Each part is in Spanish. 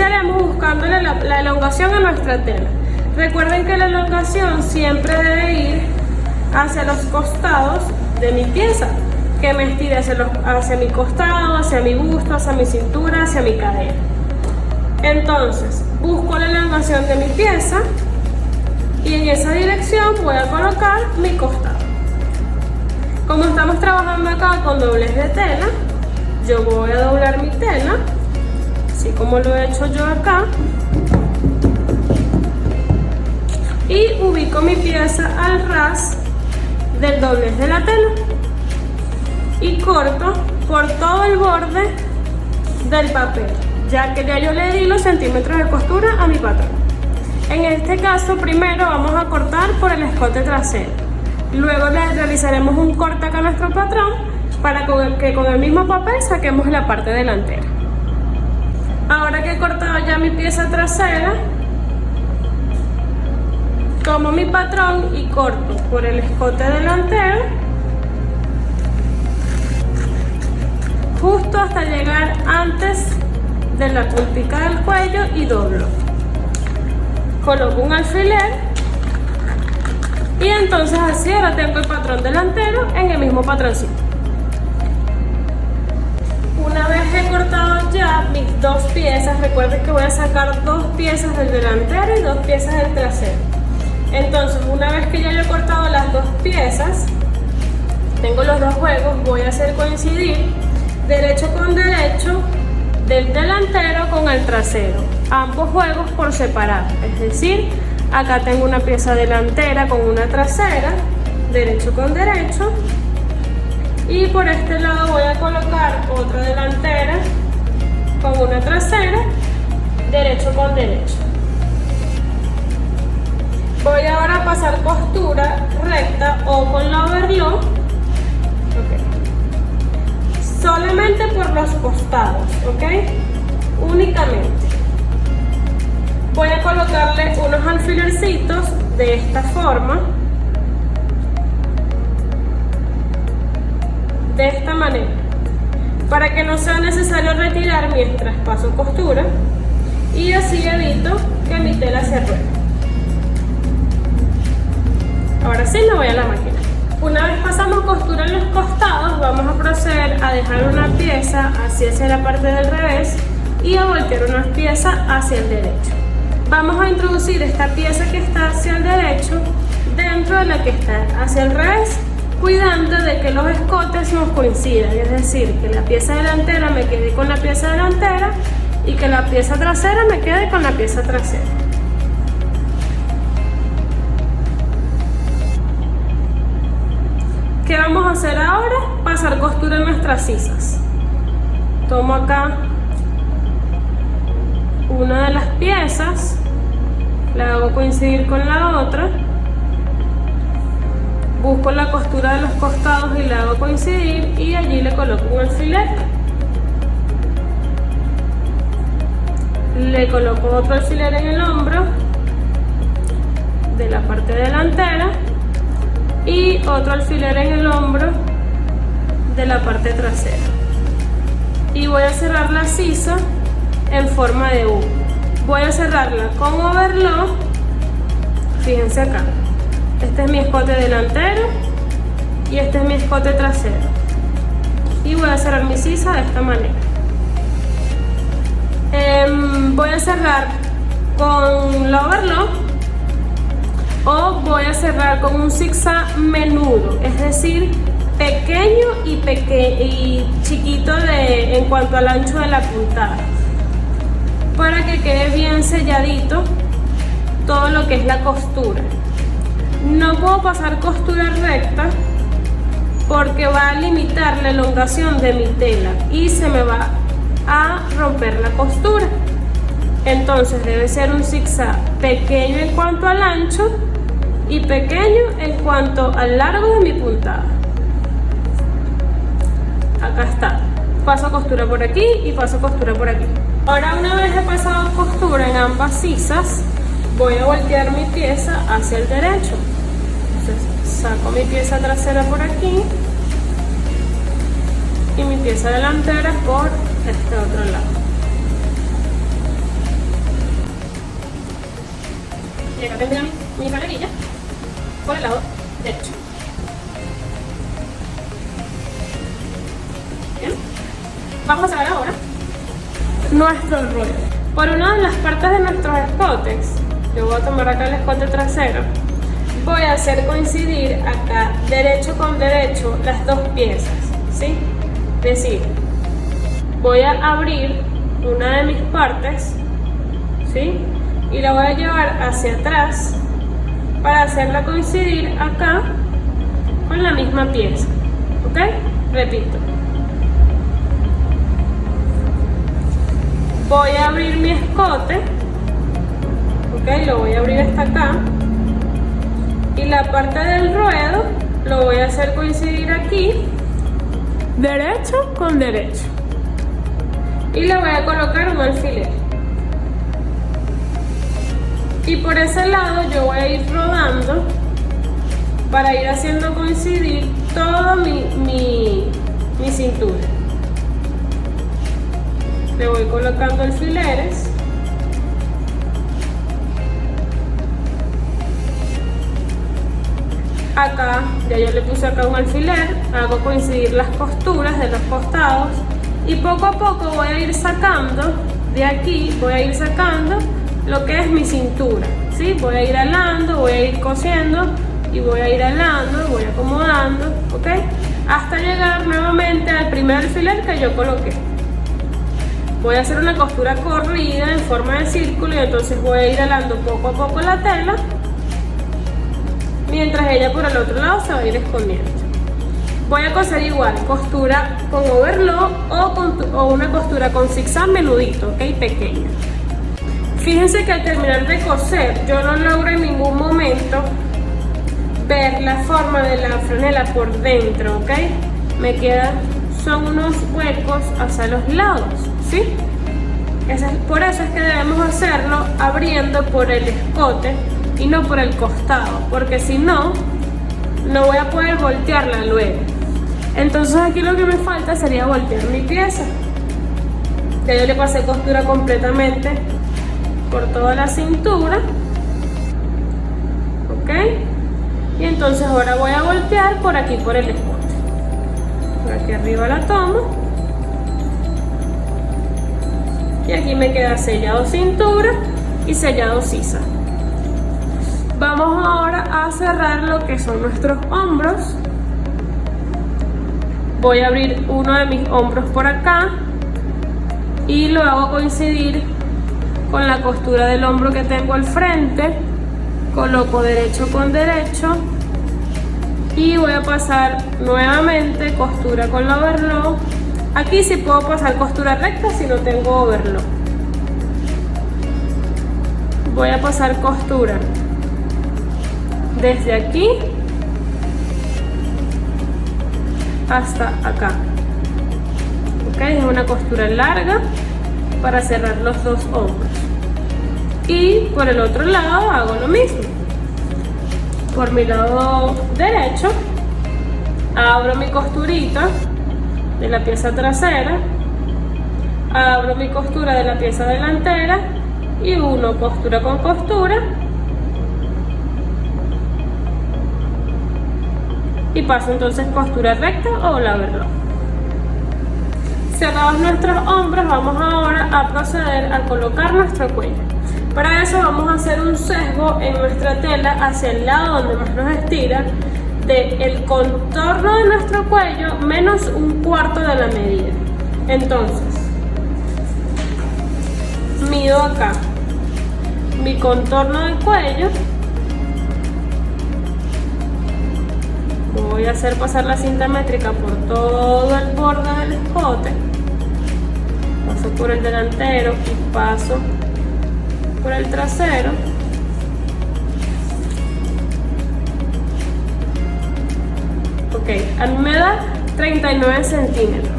Iniciaremos buscándole la elongación a nuestra tela. Recuerden que la elongación siempre debe ir hacia los costados de mi pieza, que me estire hacia mi costado, hacia mi busto, hacia mi cintura, hacia mi cadera. Entonces, busco la elongación de mi pieza y en esa dirección voy a colocar mi costado. Como estamos trabajando acá con doblez de tela, yo voy a doblar mi tela, así como lo he hecho yo acá, y ubico mi pieza al ras del doblez de la tela y corto por todo el borde del papel, ya que ya yo le di los centímetros de costura a mi patrón. En este caso, primero vamos a cortar por el escote trasero, luego le realizaremos un corte acá a nuestro patrón para que con el mismo papel saquemos la parte delantera. Ahora que he cortado ya mi pieza trasera, tomo mi patrón y corto por el escote delantero justo hasta llegar antes de la puntica del cuello y doblo. Coloco un alfiler y entonces así ahora tengo el patrón delantero en el mismo patroncito. Una vez he cortado ya mis dos piezas, recuerden que voy a sacar dos piezas del delantero y dos piezas del trasero. Entonces, una vez que ya yo he cortado las dos piezas, tengo los dos juegos, voy a hacer coincidir derecho con derecho del delantero con el trasero, ambos juegos por separado. Es decir, acá tengo una pieza delantera con una trasera, derecho con derecho, y por este lado voy a colocar otra delantera con una trasera, derecho con derecho. Voy ahora a pasar costura recta o con la overlock, solamente por los costados, únicamente. Voy a colocarle unos alfilercitos de esta forma, de esta manera, para que no sea necesario retirar mientras paso costura y así evito que mi tela se ruede. Ahora sí me voy a la máquina. Una vez pasamos costura en los costados, vamos a proceder a dejar una pieza hacia la parte del revés y a voltear una pieza hacia el derecho. Vamos a introducir esta pieza que está hacia el derecho dentro de la que está hacia el revés, cuidando de que los escotes nos coincidan, es decir, que la pieza delantera me quede con la pieza delantera y que la pieza trasera me quede con la pieza trasera. ¿Qué vamos a hacer ahora? Pasar costura en nuestras sisas. Tomo acá una de las piezas, la hago coincidir con la otra, busco la costura de los costados y la hago coincidir y allí le coloco un alfiler. Le coloco otro alfiler en el hombro de la parte delantera y otro alfiler en el hombro de la parte trasera y voy a cerrar la sisa en forma de U. Voy a cerrarla con overlock. Fíjense acá, este es mi escote delantero y este es mi escote trasero y voy a cerrar mi sisa de esta manera. Voy a cerrar con la overlock o voy a cerrar con un zigzag menudo, es decir, pequeño y chiquito en cuanto al ancho de la puntada, para que quede bien selladito todo lo que es la costura. No puedo pasar costura recta porque va a limitar la elongación de mi tela y se me va a romper la costura. Entonces debe ser un zigzag pequeño en cuanto al ancho y pequeño en cuanto al largo de mi puntada. Acá está, paso costura por aquí y paso costura por aquí. Ahora, una vez he pasado costura en ambas sisas, voy a voltear mi pieza hacia el derecho. Entonces saco mi pieza trasera por aquí y mi pieza delantera por este otro lado. Y acá tendría mi franelilla por el lado derecho. Bien. Vamos a cerrar ahora nuestro ruedo. Por una de las partes de nuestros escotes, yo voy a tomar acá el escote trasero, voy a hacer coincidir acá derecho con derecho las dos piezas, ¿sí? Es decir, voy a abrir una de mis partes, ¿sí? Y la voy a llevar hacia atrás para hacerla coincidir acá con la misma pieza, ¿ok? Repito. Voy a abrir mi escote, ¿ok? Lo voy a abrir hasta acá. Y la parte del ruedo lo voy a hacer coincidir aquí, derecho con derecho. Y le voy a colocar un alfiler. Y por ese lado yo voy a ir rodando para ir haciendo coincidir toda mi cintura. Le voy colocando alfileres. Acá, ya yo le puse acá un alfiler, hago coincidir las costuras de los costados y poco a poco voy a ir sacando de aquí, voy a ir sacando lo que es mi cintura, ¿sí? Voy a ir alando, voy a ir cosiendo y voy a ir alando, voy acomodando, ¿ok? Hasta llegar nuevamente al primer alfiler que yo coloqué. Voy a hacer una costura corrida en forma de círculo y entonces voy a ir alando poco a poco la tela, mientras ella por el otro lado se va a ir escondiendo. Voy a coser igual, costura con overlock o una costura con zigzag menudito, ¿ok? Pequeña. Fíjense que al terminar de coser, yo no logro en ningún momento ver la forma de la franela por dentro, ¿ok? Me quedan, son unos huecos hacia los lados, ¿sí? Por eso es que debemos hacerlo abriendo por el escote y no por el costado, porque si no, no voy a poder voltearla luego. Entonces aquí lo que me falta sería voltear mi pieza. Ya yo le pasé costura completamente por toda la cintura, ok, y entonces ahora voy a voltear por aquí por el escote. Por aquí arriba la tomo y aquí me queda sellado cintura y sellado sisa. Vamos ahora a cerrar lo que son nuestros hombros. Voy a abrir uno de mis hombros por acá y lo hago coincidir con la costura del hombro que tengo al frente. Coloco derecho con derecho y voy a pasar nuevamente costura con la overlock. Aquí sí puedo pasar costura recta si no tengo overlock. Voy a pasar costura desde aquí hasta acá, ok, es una costura larga para cerrar los dos hombros. Y por el otro lado hago lo mismo. Por mi lado derecho abro mi costurita de la pieza trasera, abro mi costura de la pieza delantera y uno costura con costura y paso entonces costura recta o la overlock. Cerrados nuestros hombros, vamos ahora a proceder a colocar nuestro cuello. Para eso vamos a hacer un sesgo en nuestra tela hacia el lado donde más nos estira del contorno de nuestro cuello menos un cuarto de la medida. Entonces mido acá mi contorno del cuello, voy a hacer pasar la cinta métrica por todo el borde del escote, paso por el delantero y paso por el trasero. Ok, a mí me da 39 centímetros.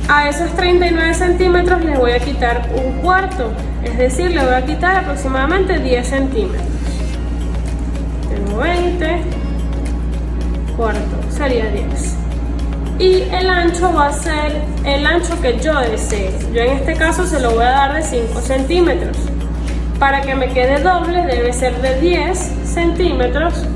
A esos 39 centímetros les voy a quitar un cuarto, es decir, le voy a quitar aproximadamente 10 centímetros. Tengo 20, cuarto, sería 10. Y el ancho va a ser el ancho que yo desee. Yo en este caso se lo voy a dar de 5 centímetros. Para que me quede doble debe ser de 10 centímetros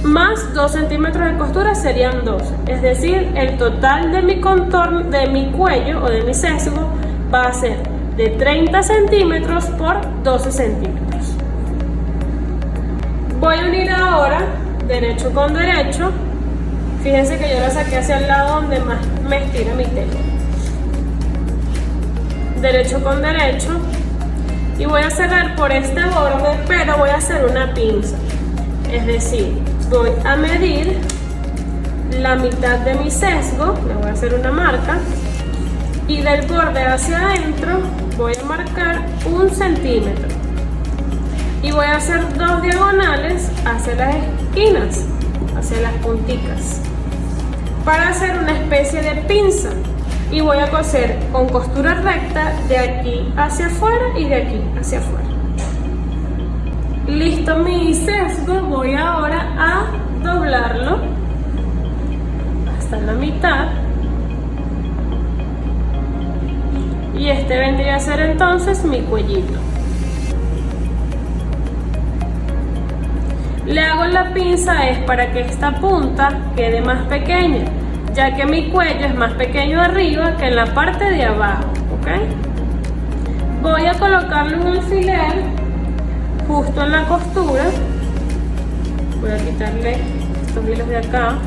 más 2 centímetros de costura serían 12. Es decir, el total de mi contorno, de mi cuello o de mi sesgo va a ser de 30 centímetros por 12 centímetros. Voy a unir ahora derecho con derecho. Fíjense que yo la saqué hacia el lado donde más me estira mi tela. Derecho con derecho. Y voy a cerrar por este borde, pero voy a hacer una pinza. Es decir, voy a medir la mitad de mi sesgo, le voy a hacer una marca, y del borde hacia adentro voy a marcar 1 centímetro. Y voy a hacer 2 diagonales hacia las esquinas, hacia las punticas, para hacer una especie de pinza. Y voy a coser con costura recta de aquí hacia afuera y de aquí hacia afuera. Listo mi sesgo, voy ahora a doblarlo hasta la mitad. Y este vendría a ser entonces mi cuellito. Le hago la pinza es para que esta punta quede más pequeña, ya que mi cuello es más pequeño arriba que en la parte de abajo, ¿ok? Voy a colocarle un alfiler justo en la costura. Voy a quitarle estos hilos de acá.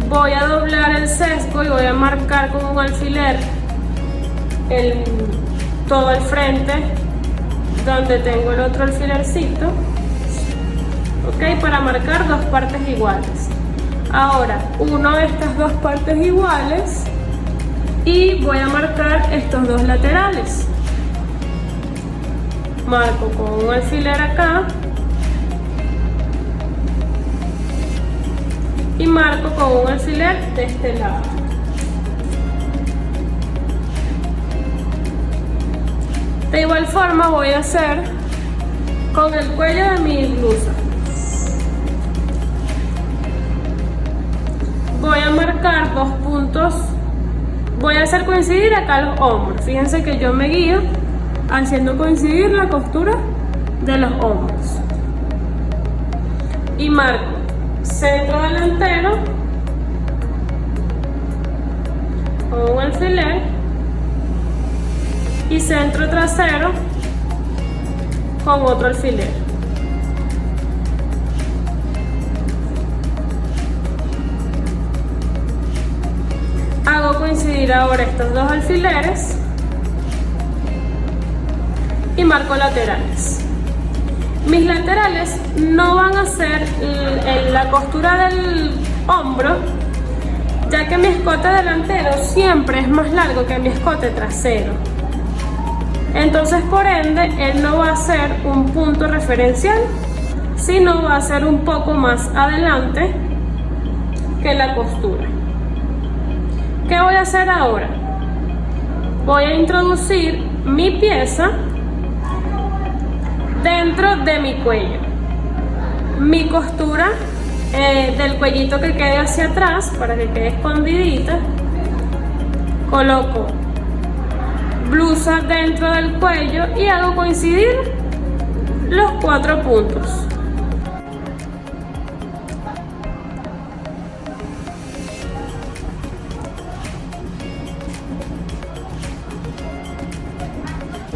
Voy a doblar el sesgo y voy a marcar con un alfiler todo el frente donde tengo el otro alfilercito, ok, para marcar 2 partes iguales. Ahora uno de estas 2 partes iguales y voy a marcar estos 2 laterales. Marco con un alfiler acá y marco con un alfiler de este lado. De igual forma voy a hacer con el cuello de mi blusa. Voy a marcar 2 puntos. Voy a hacer coincidir acá los hombros. Fíjense que yo me guío haciendo coincidir la costura de los hombros. Y marco centro delantero con un alfiler y centro trasero con otro alfiler. Hago coincidir ahora estos 2 alfileres y marco laterales. Mis laterales no van a ser la costura del hombro, ya que mi escote delantero siempre es más largo que mi escote trasero. Entonces, por ende, él no va a ser un punto referencial, sino va a ser un poco más adelante que la costura. ¿Qué voy a hacer ahora? Voy a introducir mi pieza dentro de mi cuello. Mi costura del cuellito que quede hacia atrás, para que quede escondidita, coloco blusa dentro del cuello y hago coincidir los 4 puntos.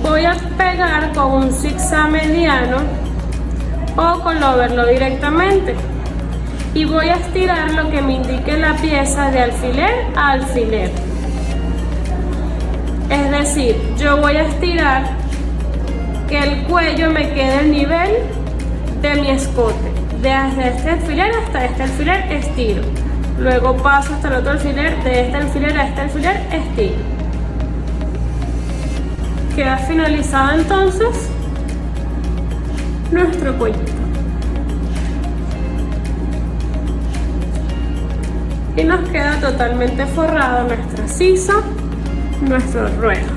Voy a pegar con un zigzag mediano o coloverlo directamente y voy a estirar lo que me indique la pieza de alfiler a alfiler. Es decir, yo voy a estirar que el cuello me quede al nivel de mi escote. Desde este alfiler hasta este alfiler estiro. Luego paso hasta el otro alfiler, de este alfiler a este alfiler estiro. Queda finalizado entonces nuestro cuellito. Y nos queda totalmente forrado nuestra sisa, nuestro ruedo.